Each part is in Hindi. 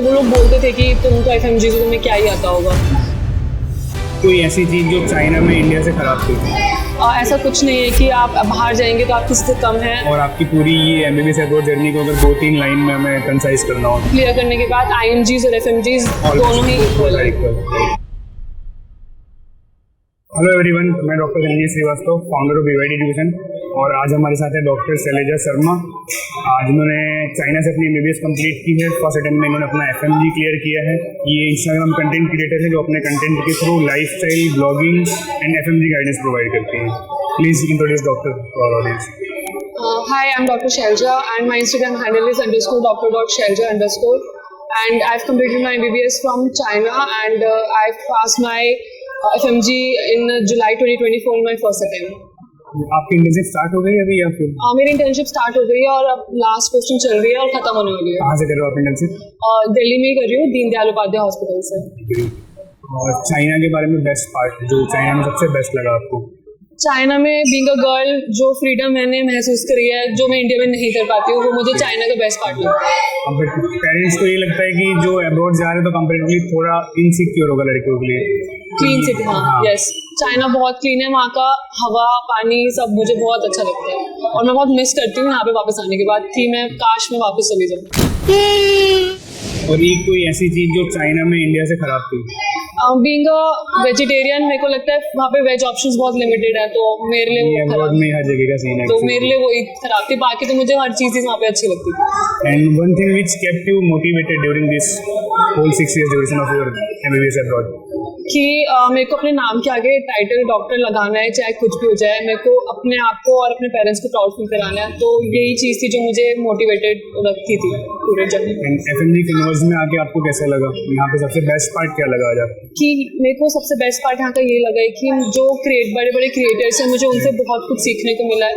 वो लोग बोलते थे कि तुमको एफएमजी से तुम्हें क्या ही आता होगा। कोई ऐसी चीज़ जो चाइना में इंडिया से ख़राब थी? ऐसा कुछ नहीं है कि आप बाहर जाएंगे तो आप किसी से कम हैं। और आपकी पूरी ये एमबीबीएस अब्रॉड जर्नी को अगर 2-3 लाइन में हमें कंसाइज करना हो? क्लियर करने के बाद आईएमजीज और एफएमजीज दोनों ही इक्वल है। हेलो एवरीवन, मैं doctor Ranjit Srivastava, founder of BYD division, और आज हमारे साथ है डॉक्टर शैलेजा शर्मा। आज इन्होंने चाइना से अपनी एमबीबीएस कंप्लीट की है। फर्स्ट अटेम्प्ट में इन्होंने अपना एफएमजी क्लियर किया है। ये इंस्टाग्राम कंटेंट क्रिएटर है जो अपने कंटेंट के through lifestyle, blogging and FMG guidance provide करती है। Please introduce doctor to our audience. Hi, I'm Dr. Shailja and my Instagram handle is _Dr.Shailja_, and I've completed my MBBS from China and I've passed my FMG in July 2024 in my first attempt. आपकी इंटर्नशिप स्टार्ट हो गई अभी या फिर? मेरी इंटर्नशिप स्टार्ट हो गई है और अब लास्ट पोस्टिंग चल रही है और खत्म होने वाली है। कहाँ से कर रहे हो आप इंटर्नशिप? दिल्ली में ही कर रही हूँ, दीनदयाल उपाध्याय हॉस्पिटल से। और चाइना के बारे में बेस्ट पार्ट जो चाइना में सबसे बेस्ट लगा आपको? चाइना में बीइंग अ गर्ल जो फ्रीडम मैंने महसूस करी है जो मैं इंडिया में नहीं कर पाती हूँ, वो मुझे चाइना का बेस्ट पार्ट लगता है। अब पेरेंट्स को ये लगता है कि जो अब्रॉड जा रहे हैं तो कंपैरेटिवली थोड़ा इनसिक्योर होगा लड़कियों के लिए। क्लीन सिटी, हाँ यस, चाइना बहुत क्लीन है, वहाँ का हवा पानी सब मुझे बहुत अच्छा लगता है और मैं बहुत मिस करती हूँ यहाँ पे वापस आने के बाद कि मैं काश मैं वापस चली जाऊँ। और ये कोई ऐसी चीज़ जो चाइना में इंडिया से खराब थी? बीइंग अ वेजिटेरियन मेरे को लगता है वहाँ पे वेज ऑप्शंस बहुत लिमिटेड है, तो मेरे लिए वो खराब में हर जगह का सीन है, तो मेरे लिए वही खराब थी। बाकी तो मुझे हर चीज़ वहाँ पे अच्छी लगती थी। And one thing which kept you motivated during this whole 6 years duration of your MBBS abroad? कि मेरे को अपने नाम के आगे टाइटल डॉक्टर लगाना है, चाहे कुछ भी हो जाए। मेरे को अपने आप को और अपने पेरेंट्स को प्राउड फील कराना है, तो यही चीज़ थी जो मुझे मोटिवेटेड रखती थी पूरे जर्नी। एफएमजी कन्वर्स में आके आपको कैसा लगा? यहाँ पे सबसे बेस्ट पार्ट क्या लगा आज आपको? कि मेरे को सबसे बेस्ट पार्ट यहाँ का ये लगा है कि जो बड़े बड़े क्रिएटर्स हैं मुझे उनसे बहुत कुछ सीखने को मिला है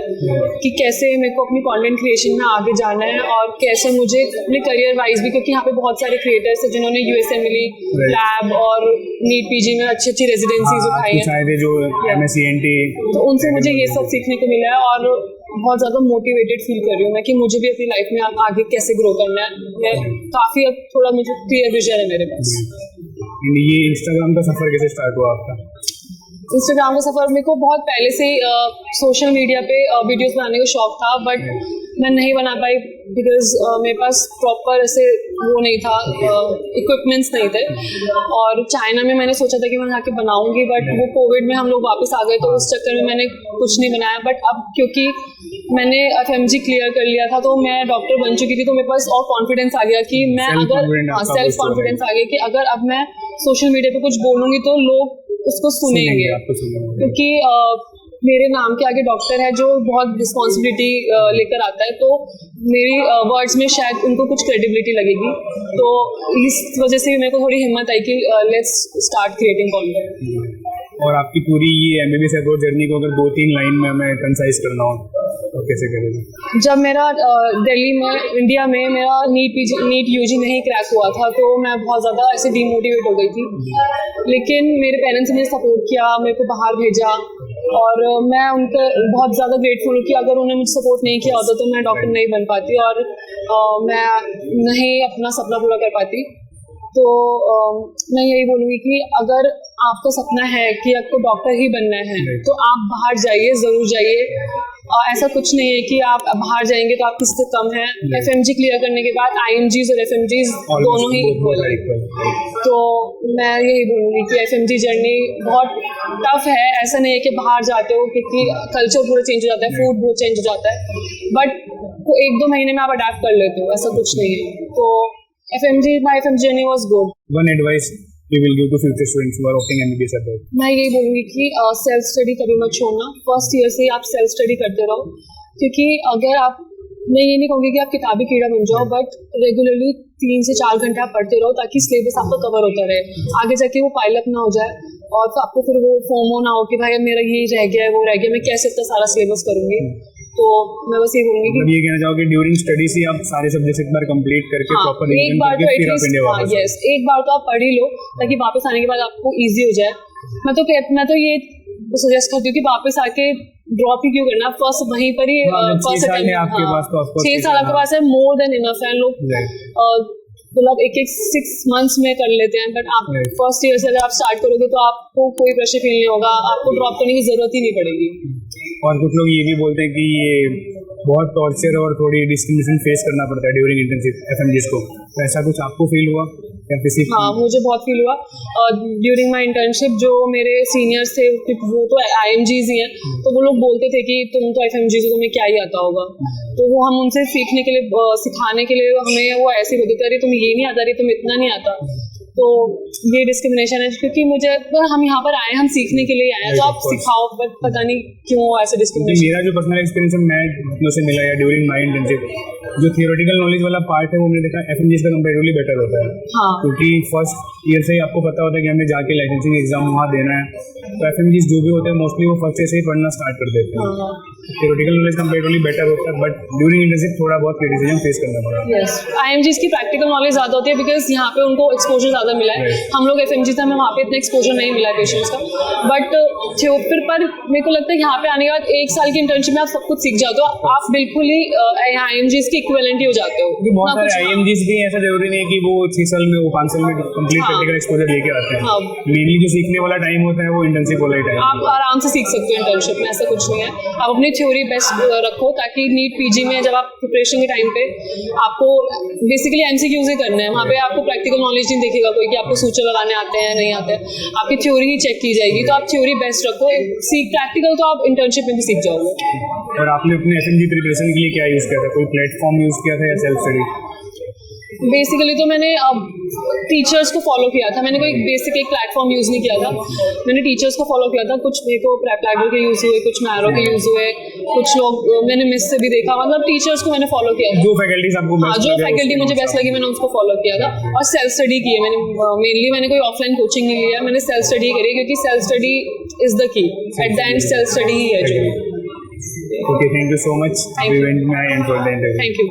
कि कैसे मेरे को अपनी कंटेंट क्रिएशन में आगे जाना है और कैसे मुझे अपने करियर वाइज भी, क्योंकि यहाँ पे बहुत सारे क्रिएटर्स हैं जिन्होंने यूएसएमएलई लैब और नीट पीजी में अच्छी अच्छी रेजिडेंसीज उठाई है जो एमएससीएनटी, तो उनसे मुझे ये सब सीखने को मिला है और बहुत ज़्यादा मोटिवेटेड फील कर रही हूँ मैं कि मुझे भी अपनी लाइफ में आगे कैसे ग्रो करना है। मैं काफ़ी अब थोड़ा मुझे क्लियर विजन है मेरे पास। ये इंस्टाग्राम का सफ़र कैसे स्टार्ट हुआ आपका? इंस्टाग्राम का सफ़र मेरे को बहुत पहले से सोशल मीडिया पे वीडियोस बनाने का शौक था, बट मैं नहीं बना पाई बिकॉज मेरे पास प्रॉपर ऐसे वो नहीं था, इक्विपमेंट्स नहीं थे। और चाइना में मैंने सोचा था कि मैं जाके बनाऊंगी, बट वो कोविड में हम लोग वापस आ गए तो उस चक्कर में मैंने कुछ नहीं बनाया। बट अब क्योंकि मैंने एफएमजी क्लियर कर लिया था तो मैं डॉक्टर बन चुकी थी, तो मेरे पास और कॉन्फिडेंस आ गया कि मैं सेल्फ कॉन्फिडेंस आ गया कि अगर अब मैं सोशल मीडिया पे कुछ बोलूँगी तो लोग उसको सुनेंगे, क्योंकि मेरे नाम के आगे डॉक्टर है जो बहुत रिस्पॉन्सिबिलिटी लेकर आता है, तो मेरी वर्ड्स में शायद उनको कुछ क्रेडिबिलिटी लगेगी। तो इस वजह से मेरे को थोड़ी हिम्मत आई कि लेट्स स्टार्ट क्रिएटिंग कंटेंट। और आपकी पूरी ये एमबीबीएस अब्रॉड जर्नी को अगर 2-3 लाइन में हमें कंसाइज करना हो तो कैसे करेंगे? जब मेरा दिल्ली में इंडिया में मेरा नीट यूजी नहीं क्रैक हुआ था तो मैं बहुत ज़्यादा ऐसे डीमोटिवेट हो गई थी, लेकिन मेरे पेरेंट्स ने सपोर्ट किया, मेरे को बाहर भेजा और मैं उनका बहुत ज़्यादा ग्रेटफुल हूँ कि अगर उन्होंने मुझे सपोर्ट नहीं किया होता तो मैं डॉक्टर नहीं बन पाती और मैं नहीं अपना सपना पूरा कर पाती। तो मैं यही बोलूँगी कि अगर आपका सपना है कि आपको डॉक्टर ही बनना है तो आप बाहर जाइए, ज़रूर जाइए। ऐसा कुछ नहीं है कि आप बाहर जाएंगे तो आप किसी से कम हैं। एफएमजी क्लियर करने के बाद आईएमजीज और एफएमजीज दोनों ही इक्वल है। तो मैं यही बोलूँगी कि एफएमजी जर्नी बहुत टफ है। ऐसा नहीं है कि बाहर जाते हो क्योंकि कल्चर पूरा चेंज हो जाता है, फूड बहुत चेंज हो जाता है, बट 1-2 महीने में आप अडेप्ट कर लेते हो, ऐसा कुछ नहीं है। तो my FMG journey was good. One advice you will give to future students who are opting MBBS abroad? मैं यही बोलूँगी कि सेल्फ स्टडी कभी मत छोड़ना। फर्स्ट ईयर से ही आप सेल्फ स्टडी करते रहो, क्योंकि अगर आप, मैं ये नहीं कहूँगी कि आप किताबी कीड़ा बन जाओ, बट रेगुलरली 3 से 4 घंटे आप पढ़ते रहो ताकि सिलेबस आपका कवर होता रहे, आगे जाके वो पाइलअप ना हो जाए और तो आपको फिर वो फोमो ना हो कि भाई मेरा ये रह गया है वो रह गया, मैं कैसे इतना सारा सिलेबस करूँगी। तो मैं बस ये बोलूँगी कि ये कहना चाहोगे ड्यूरिंग स्टडी से आप सारे सब्जेक्ट्स एक बार कंप्लीट करके प्रॉपर एक बार तो एटलीस्ट यस एक बार तो आप पढ़ ही लो ताकि वापस आने के बाद आपको इजी हो जाए। मैं तो ये सजेस्ट करती हूँ कि वापस आके ड्रॉप ही क्यों करना, फर्स्ट वहीं पर ही फर्स्ट 6 साल आपके पास है, मोर देन इनफ है। लोग मतलब एक 6 months में कर लेते हैं, बट आप Right. फर्स्ट ईयर से अगर आप स्टार्ट करोगे तो आपको कोई प्रेशर फील नहीं होगा, आपको ड्रॉप करने की जरूरत ही नहीं पड़ेगी। और कुछ लोग ये भी बोलते हैं कि ये बहुत टॉर्चर और थोड़ी डिस्क्रिमिनेशन फेस करना पड़ता है ड्यूरिंग इंटर्नशिप एफएमजीज को, तो ऐसा कुछ आपको फील हुआ या किसी? हाँ, मुझे बहुत फील हुआ ड्यूरिंग माई इंटर्नशिप। जो मेरे सीनियर्स थे वो तो IMGs ही हैं, तो वो लोग बोलते थे कि तुम तो FMGs हो, तुम्हें क्या ही आता होगा। तो वो हम उनसे सीखने के लिए सिखाने के लिए हमें वो ऐसे बोलते थे, अरे तुम ये नहीं आता, अरे तुम इतना नहीं आता। तो ये डिस्क्रिमिनेशन है, क्योंकि मुझे हम यहाँ पर आए, हम सीखने के लिए आए हैं, तो आप सिखाओ, बट पता नहीं क्यों ऐसे डिस्क्रिमिनेशन। मेरा जो पर्सनल एक्सपीरियंस है, मैं जितनों से मिला या ड्यूरिंग माई इंटर्नशिप, जो थियोरेटिकल नॉलेज वाला पार्ट है वो मैंने देखा एफएमजीज का कंपैरेटिवली बेटर होता है। हाँ, क्योंकि फर्स्ट ईयर से ही आपको पता होता है कि हमें जाके लाइसेंसिंग एग्जाम वहाँ देना है, तो एफएमजीज जो भी होते हैं मोस्टली वो फर्स्ट ईयर से ही पढ़ना स्टार्ट कर देते हैं। हाँ, थियोरेटिकल नॉलेज कंपैरेटिवली बेटर होता है, बट ड्यूरिंग इंटर्नशिप थोड़ा बहुत क्रिटिसिज्म फेस करना पड़ा। यस, IMGs की प्रैक्टिकल नॉलेज ज़्यादा होती है, बिकॉज यहाँ पे उनको एक्सपोजर ज़्यादा मिला है। Right. हम लोग FMGs हमें वहाँ पे इतना एक्सपोजर नहीं मिला है पेशेंट्स का, बट फिर पर मेरे को लगता है यहाँ पे आने के बाद 1 साल की इंटर्नशिप में आप सब कुछ सीख जाते हो, आप बिल्कुल ही IMGs के इक्विवेलेंट ही हो जाते हो। बहुत सारे IMGs भी ऐसा जरूरी नहीं है कि वो 6 साल में वो 5 साल में कंप्लीट हाँ। प्रैक्टिकल एक्सपोजर लेके आते हैं। हाँ। मेनली जो सीखने वाला टाइम होता है वो इंटर्नशिप वाला ही टाइम। आप आराम से सीख सकते हो इंटर्नशिप में, ऐसा कुछ नहीं है। आप अपनी थ्योरी बेस्ट रखो, ताकि नीट PG में जब आप प्रिपरेशन के टाइम पे आपको बेसिकली MCQs ही करना है, वहाँ पे आपको प्रैक्टिकल नॉलेज नहीं देखेगा कोई कि आपको सूचर लगाने आते हैं नहीं आते हैं, आपकी थ्योरी ही चेक की जाएगी। तो आप थ्योरी बेस्ट रखो, प्रैक्टिकल तो आप इंटर्नशिप में भी सीख जाओगे। और आपने अपने FMG प्रिपरेशन के लिए क्या यूज़ किया था? कोई प्लेटफॉर्म यूज़ किया था या सेल्फ स्टडी? बेसिकली तो मैंने टीचर्स को फॉलो किया था, मैंने कोई बेसिक एक प्लेटफॉर्म यूज़ नहीं किया था, मैंने टीचर्स को फॉलो किया था। कुछ मेरे को प्लेगो के यूज़ हुए, कुछ मैरो के यूज़ हुए, कुछ लोग मैंने मिस से भी देखा, मतलब टीचर्स को मैंने फॉलो किया था। जो फैकल्टीज आपको हाँ, जो फैकल्टी मुझे बेस्ट लगी मैंने उसको फॉलो किया था, और सेल्फ स्टडी की है मैंने। मेनली मैंने कोई ऑफलाइन कोचिंग नहीं लिया, मैंने सेल्फ स्टडी करी, क्योंकि self study is the key, at the end self study ही है जो। Okay, thank you so much. Thank you. We went and for the interview. Thank you.